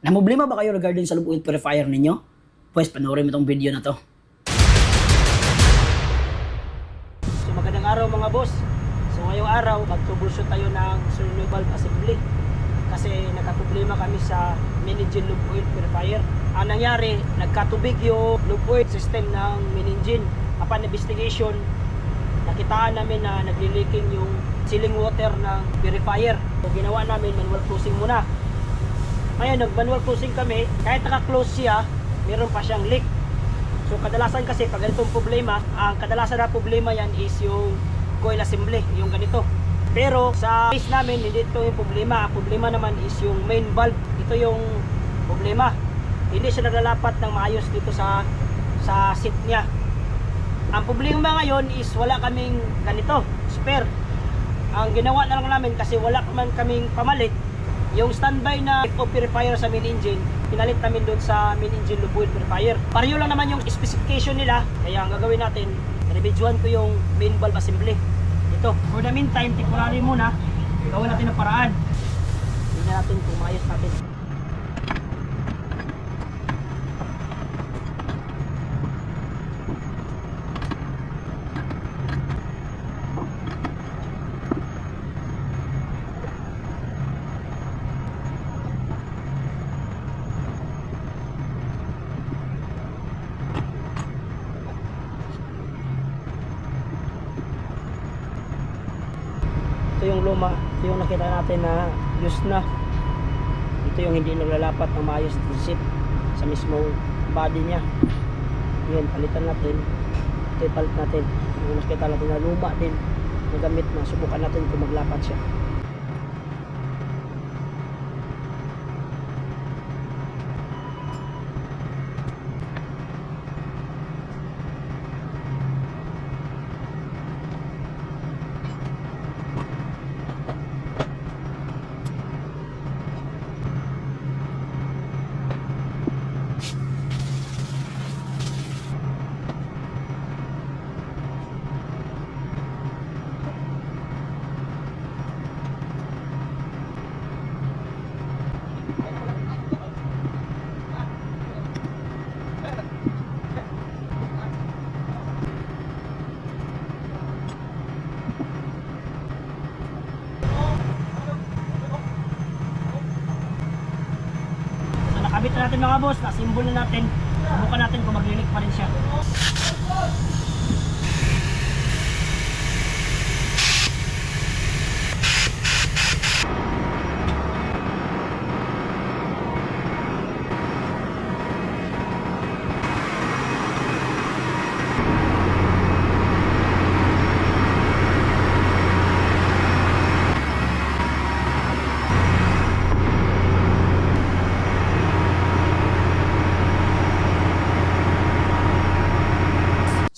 Namumblema ba kayo regarding sa lube oil purifier ninyo? Pues panoorin mo itong video na to. So magandang araw mga boss. So ngayong araw magtubulso tayo ng solenoid valve assembly. Kasi nagkaproblema kami sa main engine lube oil purifier. Ang nangyari, nagkatubig yung lube oil system ng main engine. Upon investigation, nakitaan namin na nagli-leaking yung sealing water ng purifier. So ginawa namin manual closing muna. Ngayon, nag-manual closing kami, kahit naka-close siya, meron pa siyang leak. So kadalasan kasi pag ganitong problema, ang kadalasan na problema yan is yung coil assembly, yung ganito. Pero sa case namin, hindi ito yung problema. Ang problema naman is yung main valve. Ito yung problema. Hindi siya nalalapat ng maayos dito sa seat niya. Ang problema ngayon is wala kaming ganito, spare. Ang ginawa na lang namin kasi wala man kaming pamalit, yung standby na FO purifier sa main engine, pinalit namin doon sa main engine lube oil purifier. Pareho lang naman yung specification nila. Kaya ang gagawin natin, reviewan ko yung main valve assembly. Ito, for the meantime, temporary muna, gawin natin ang paraan. Tingnan natin kung maayos natin. Ito yung luma, ito yung nakita natin na used na. Ito yung hindi naglalapat ng maayos ng seat sa mismo body niya. Yun, palitan natin. Ito yung palit natin. Yung nakita natin na luma din na gamit na. Subukan natin kung maglapat siya. Nakabit na natin mga boss, na-symbol na natin. Subukan natin kung maglilik pa rin siya.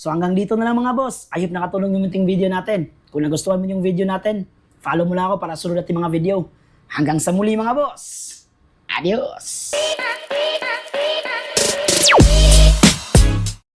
So hanggang dito na lang mga boss. I hope nakatulong yung munting video natin. Kung nagustuhan mo yung video natin, follow mo lang ako para sunod natin mga video. Hanggang sa muli mga boss. Adios!